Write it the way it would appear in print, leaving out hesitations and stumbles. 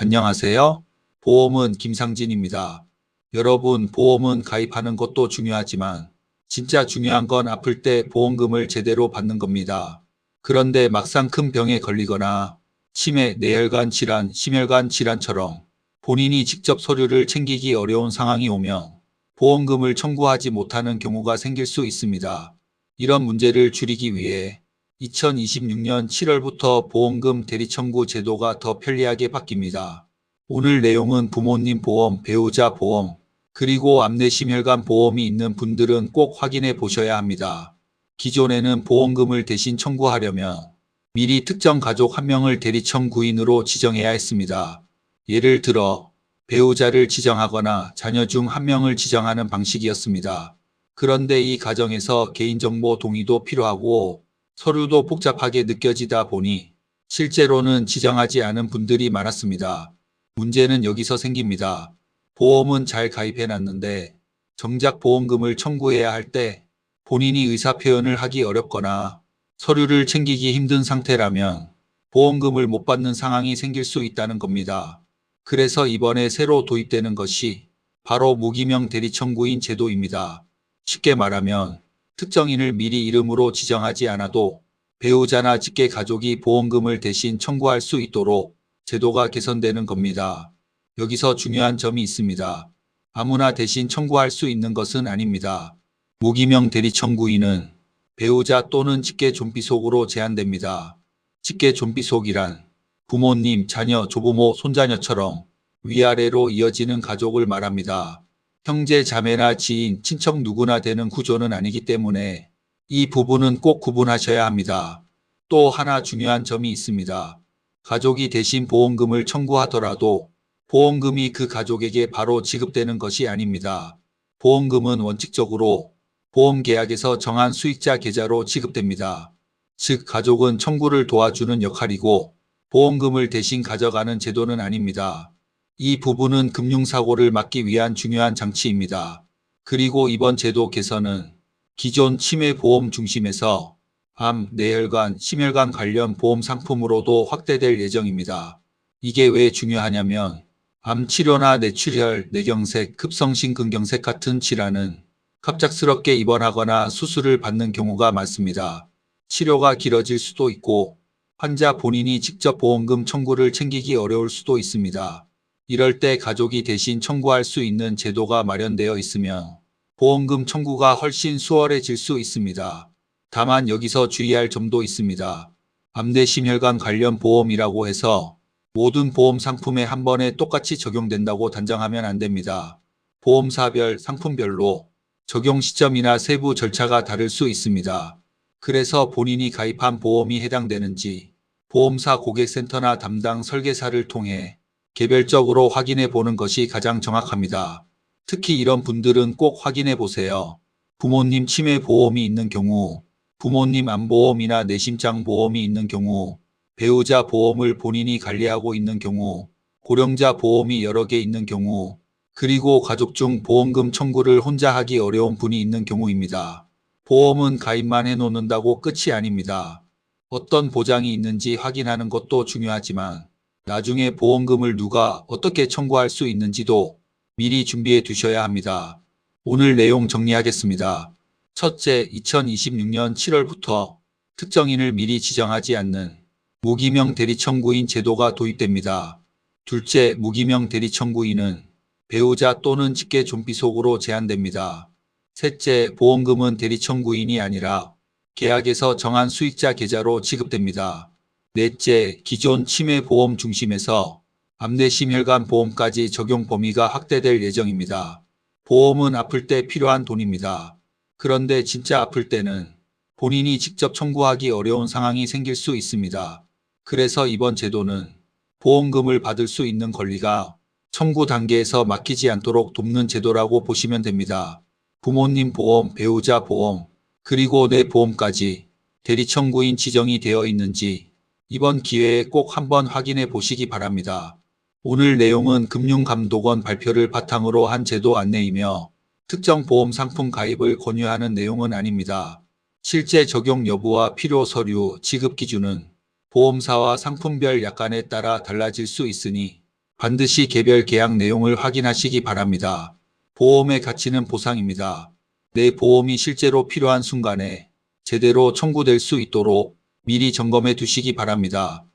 안녕하세요. 보험은 김상진입니다. 여러분, 보험은 가입하는 것도 중요하지만 진짜 중요한 건 아플 때 보험금을 제대로 받는 겁니다. 그런데 막상 큰 병에 걸리거나 치매, 뇌혈관 질환, 심혈관 질환처럼 본인이 직접 서류를 챙기기 어려운 상황이 오면 보험금을 청구하지 못하는 경우가 생길 수 있습니다. 이런 문제를 줄이기 위해 2026년 7월부터 보험금 대리청구 제도가 더 편리하게 바뀝니다. 오늘 내용은 부모님 보험, 배우자 보험, 그리고 암내심혈관 보험이 있는 분들은 꼭 확인해 보셔야 합니다. 기존에는 보험금을 대신 청구하려면 미리 특정 가족 한 명을 대리청구인으로 지정해야 했습니다. 예를 들어 배우자를 지정하거나 자녀 중 한 명을 지정하는 방식이었습니다. 그런데 이 과정에서 개인정보 동의도 필요하고 서류도 복잡하게 느껴지다 보니 실제로는 지정하지 않은 분들이 많았습니다. 문제는 여기서 생깁니다. 보험은 잘 가입해놨는데 정작 보험금을 청구해야 할 때 본인이 의사표현을 하기 어렵거나 서류를 챙기기 힘든 상태라면 보험금을 못 받는 상황이 생길 수 있다는 겁니다. 그래서 이번에 새로 도입되는 것이 바로 무기명 대리청구인 제도입니다. 쉽게 말하면 특정인을 미리 이름으로 지정하지 않아도 배우자나 직계 가족이 보험금을 대신 청구할 수 있도록 제도가 개선되는 겁니다. 여기서 중요한 점이 있습니다. 아무나 대신 청구할 수 있는 것은 아닙니다. 무기명 대리청구인은 배우자 또는 직계 존비속으로 제한됩니다. 직계 존비속이란 부모님, 자녀, 조부모, 손자녀처럼 위아래로 이어지는 가족을 말합니다. 형제, 자매나 지인, 친척 누구나 되는 구조는 아니기 때문에 이 부분은 꼭 구분하셔야 합니다. 또 하나 중요한 점이 있습니다. 가족이 대신 보험금을 청구하더라도 보험금이 그 가족에게 바로 지급되는 것이 아닙니다. 보험금은 원칙적으로 보험계약에서 정한 수익자 계좌로 지급됩니다. 즉, 가족은 청구를 도와주는 역할이고 보험금을 대신 가져가는 제도는 아닙니다. 이 부분은 금융사고를 막기 위한 중요한 장치입니다. 그리고 이번 제도 개선은 기존 치매보험 중심에서 암, 뇌혈관, 심혈관 관련 보험 상품으로도 확대될 예정입니다. 이게 왜 중요하냐면 암 치료나 뇌출혈, 뇌경색, 급성심근경색 같은 질환은 갑작스럽게 입원하거나 수술을 받는 경우가 많습니다. 치료가 길어질 수도 있고 환자 본인이 직접 보험금 청구를 챙기기 어려울 수도 있습니다. 이럴 때 가족이 대신 청구할 수 있는 제도가 마련되어 있으면 보험금 청구가 훨씬 수월해질 수 있습니다. 다만 여기서 주의할 점도 있습니다. 암내심혈관 관련 보험이라고 해서 모든 보험 상품에 한 번에 똑같이 적용된다고 단정하면 안 됩니다. 보험사별, 상품별로 적용 시점이나 세부 절차가 다를 수 있습니다. 그래서 본인이 가입한 보험이 해당되는지 보험사 고객센터나 담당 설계사를 통해 개별적으로 확인해 보는 것이 가장 정확합니다. 특히 이런 분들은 꼭 확인해 보세요. 부모님 치매 보험이 있는 경우, 부모님 암보험이나 내심장 보험이 있는 경우, 배우자 보험을 본인이 관리하고 있는 경우, 고령자 보험이 여러 개 있는 경우, 그리고 가족 중 보험금 청구를 혼자 하기 어려운 분이 있는 경우입니다. 보험은 가입만 해놓는다고 끝이 아닙니다. 어떤 보장이 있는지 확인하는 것도 중요하지만 나중에 보험금을 누가 어떻게 청구할 수 있는지도 미리 준비해 두셔야 합니다. 오늘 내용 정리하겠습니다. 첫째, 2026년 7월부터 특정인을 미리 지정하지 않는 무기명 대리청구인 제도가 도입됩니다. 둘째, 무기명 대리청구인은 배우자 또는 직계 존비속으로 제한됩니다. 셋째, 보험금은 대리청구인이 아니라 계약에서 정한 수익자 계좌로 지급됩니다. 넷째, 기존 치매보험 중심에서 암내심혈관 보험까지 적용 범위가 확대될 예정입니다. 보험은 아플 때 필요한 돈입니다. 그런데 진짜 아플 때는 본인이 직접 청구하기 어려운 상황이 생길 수 있습니다. 그래서 이번 제도는 보험금을 받을 수 있는 권리가 청구 단계에서 막히지 않도록 돕는 제도라고 보시면 됩니다. 부모님 보험, 배우자 보험, 그리고 내 보험까지 대리청구인 지정이 되어 있는지 이번 기회에 꼭 한번 확인해 보시기 바랍니다. 오늘 내용은 금융감독원 발표를 바탕으로 한 제도 안내이며 특정 보험 상품 가입을 권유하는 내용은 아닙니다. 실제 적용 여부와 필요 서류, 지급 기준은 보험사와 상품별 약관에 따라 달라질 수 있으니 반드시 개별 계약 내용을 확인하시기 바랍니다. 보험의 가치는 보상입니다. 내 보험이 실제로 필요한 순간에 제대로 청구될 수 있도록 미리 점검해 두시기 바랍니다.